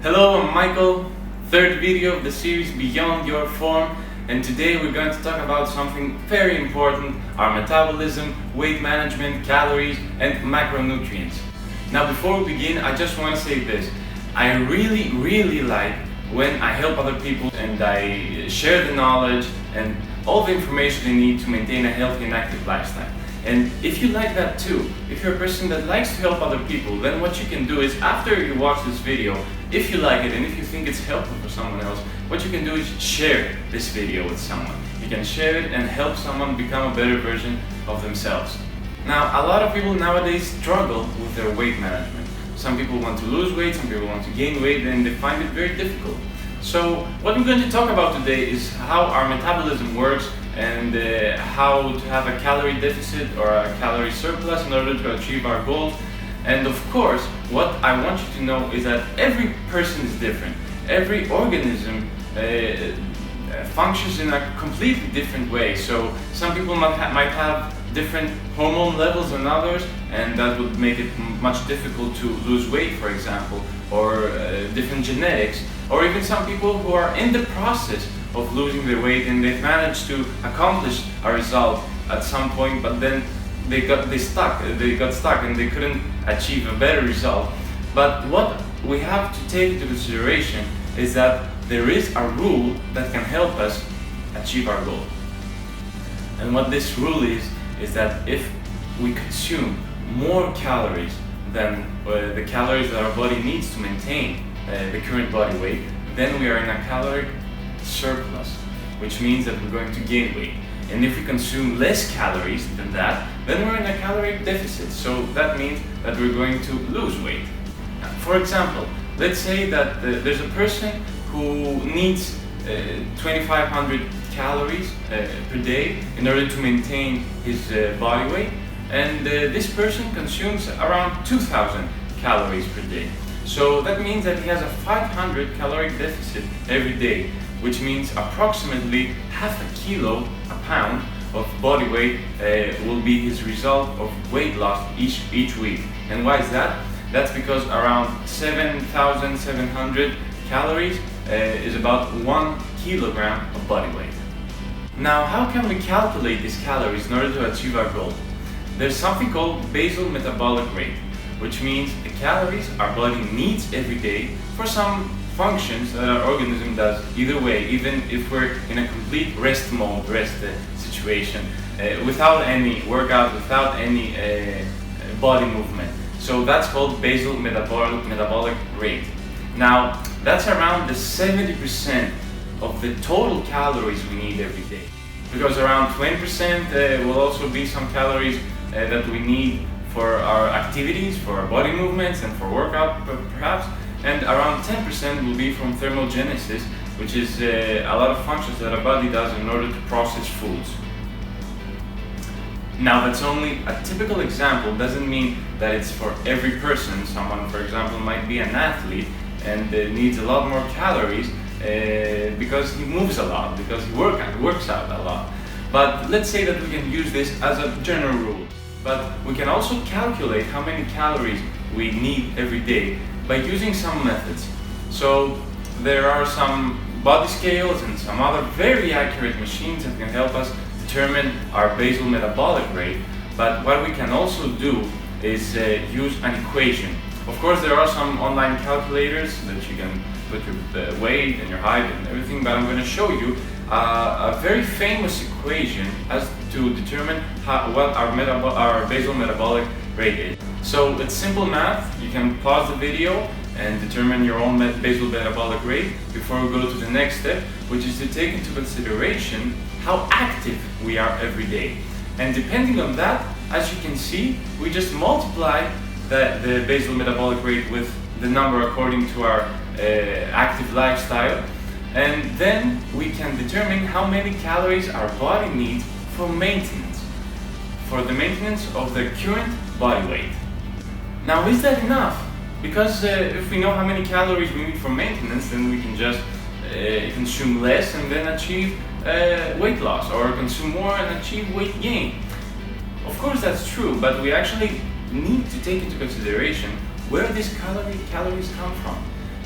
Hello, I'm Michael, third video of the series Beyond Your Form, and today we're going to talk about something very important, our metabolism, weight management, calories, and macronutrients. Now before we begin, I just want to say this. I really like when I help other people and I share the knowledge and all the information they need to maintain a healthy and active lifestyle. And if you like that too, if you're a person that likes to help other people, then what you can do is after you watch this video, if you like it and if you think it's helpful for someone else, what you can do is share this video with someone. You can share it and help someone become a better version of themselves. Now, a lot of people nowadays struggle with their weight management. Some people want to lose weight, some people want to gain weight, and they find it very difficult. So what we're going to talk about today is how our metabolism works and how to have a calorie deficit or a calorie surplus in order to achieve our goals. And of course, what I want you to know is that every person is different. Every organism functions in a completely different way. So some people might have different hormone levels than others, and that would make it much difficult to lose weight, for example, or different genetics, or even some people who are in the process of losing their weight and they've managed to accomplish a result at some point, but then they got stuck and they couldn't achieve a better result. But what we have to take into consideration is that there is a rule that can help us achieve our goal. And what this rule is that if we consume more calories than the calories that our body needs to maintain the current body weight, then we are in a caloric surplus, which means that we're going to gain weight. And if we consume less calories than that, then we're in a caloric deficit. So that means that we're going to lose weight. For example, let's say that there's a person who needs 2,500 calories per day in order to maintain his body weight, and this person consumes around 2,000 calories per day. So that means that he has a 500 caloric deficit every day, which means approximately half a kilo, a pound of body weight will be his result of weight loss each week. And why is that? That's because around 7,700 calories is about 1 kilogram of body weight. Now, how can we calculate these calories in order to achieve our goal? There's something called basal metabolic rate, which means the calories our body needs every day for some functions that our organism does either way, even if we're in a complete rest situation, without any workout, without any body movement. So that's called basal metabolic rate. Now, that's around the 70% of the total calories we need every day, because around 20% will also be some calories that we need for our activities, for our body movements and for workout perhaps, and around 10% will be from thermogenesis, which is a lot of functions that our body does in order to process foods. Now, that's only a typical example, doesn't mean that it's for every person. Someone, for example, might be an athlete and needs a lot more calories because he moves a lot, because he works out a lot. But let's say that we can use this as a general rule. But we can also calculate how many calories we need every day by using some methods. So there are some body scales and some other very accurate machines that can help us determine our basal metabolic rate. But what we can also do is use an equation. Of course, there are some online calculators that you can put your weight and your height and everything, but I'm going to show you a very famous equation as to determine what our basal metabolic rate is. So it's simple math. You can pause the video and determine your own basal metabolic rate before we go to the next step, which is to take into consideration how active we are every day. And depending on that, as you can see, we just multiply the basal metabolic rate with the number according to our active lifestyle, and then we can determine how many calories our body needs for maintenance, for the maintenance of the current body weight. Now, is that enough? Because if we know how many calories we need for maintenance, then we can just consume less and then achieve weight loss, or consume more and achieve weight gain. Of course that's true, but we actually need to take into consideration where these calories come from.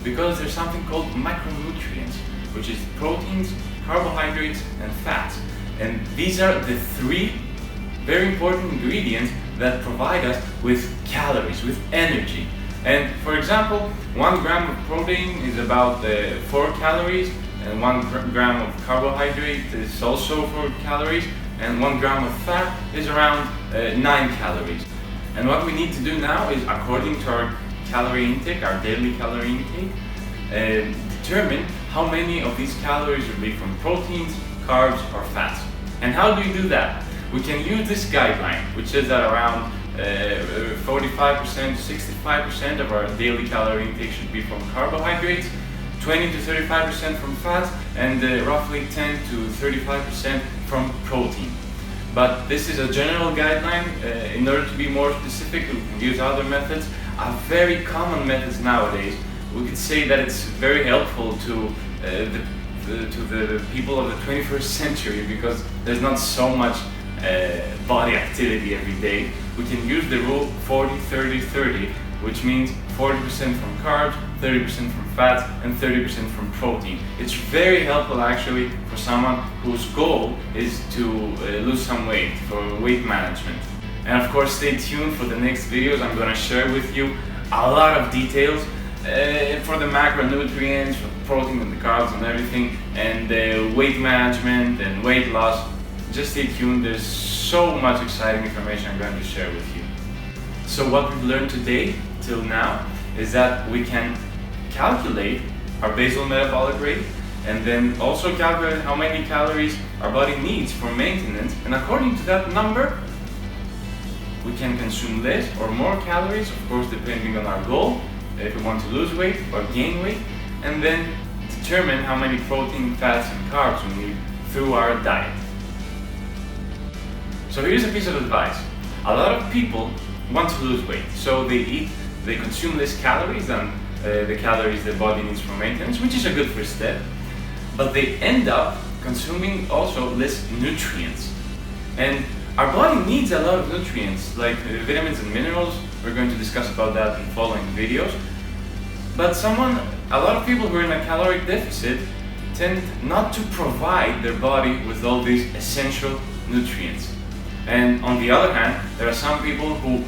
Because there's something called macronutrients, which is proteins, carbohydrates, and fats. And these are the three very important ingredients that provide us with calories, with energy. And for example, 1 gram of protein is about 4 calories, and 1 gram of carbohydrate is also 4 calories, and 1 gram of fat is around 9 calories. And what we need to do now is, according to our calorie intake, our daily calorie intake, determine how many of these calories will be from proteins, carbs, or fats. And how do we do that? We can use this guideline, which says that around 45% to 65% of our daily calorie intake should be from carbohydrates, 20 to 35% from fats, and roughly 10 to 35% from protein. But this is a general guideline. In order to be more specific, we can use other methods. Very common methods nowadays. We could say that it's very helpful to the people of the 21st century, because there's not so much body activity every day. We can use the rule 40-30-30, which means 40% from carbs, 30% from fats, and 30% from protein. It's very helpful actually for someone whose goal is to lose some weight, for weight management. And of course, stay tuned for the next videos. I'm going to share with you a lot of details for the macronutrients, for the protein and the carbs and everything, and weight management and weight loss. Just stay tuned. There's so much exciting information I'm going to share with you. So what we've learned today till now is that we can calculate our basal metabolic rate, and then also calculate how many calories our body needs for maintenance, and according to that number we can consume less or more calories, of course depending on our goal, if we want to lose weight or gain weight, and then determine how many protein, fats, and carbs we need through our diet. So here's a piece of advice. A lot of people want to lose weight, so they consume less calories than the calories the body needs for maintenance, which is a good first step, but they end up consuming also less nutrients. And our body needs a lot of nutrients, like vitamins and minerals. We're going to discuss about that in following videos. But a lot of people who are in a caloric deficit tend not to provide their body with all these essential nutrients. And on the other hand, there are some people who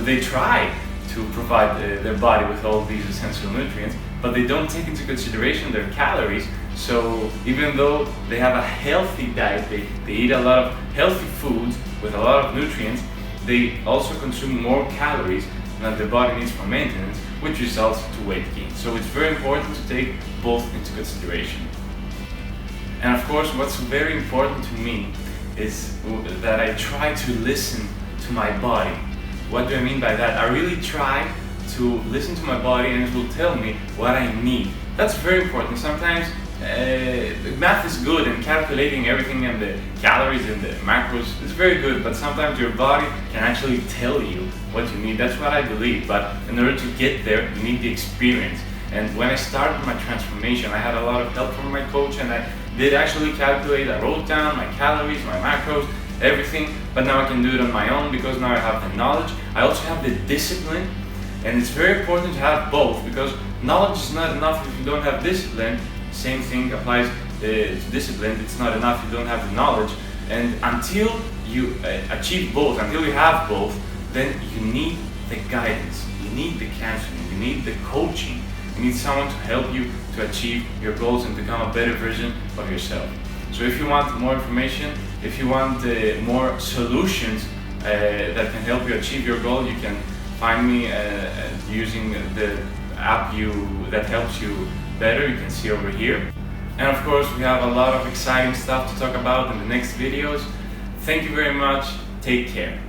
they try to provide their body with all these essential nutrients, but they don't take into consideration their calories. So even though they have a healthy diet, they eat a lot of healthy foods with a lot of nutrients, they also consume more calories than their body needs for maintenance, which results to weight gain. So it's very important to take both into consideration. And of course, what's very important to me is that I try to listen to my body. What do I mean by that? I really try to listen to my body, and it will tell me what I need. That's very important. Sometimes math is good, and calculating everything and the calories and the macros is very good, but sometimes your body can actually tell you what you need. That's what I believe, but in order to get there, you need the experience. And when I started my transformation, I had a lot of help from my coach, and I did actually calculate. I wrote down my calories, my macros, everything, but now I can do it on my own because now I have the knowledge. I also have the discipline, and it's very important to have both, because knowledge is not enough if you don't have discipline. Same thing applies to discipline. It's not enough if you don't have the knowledge, and until you achieve both, until you have both, then you need the guidance, you need the counseling, you need the coaching. You need someone to help you to achieve your goals and become a better version of yourself. So if you want more information, if you want more solutions that can help you achieve your goal, you can find me using the app that helps you better. You can see over here. And of course, we have a lot of exciting stuff to talk about in the next videos. Thank you very much. Take care.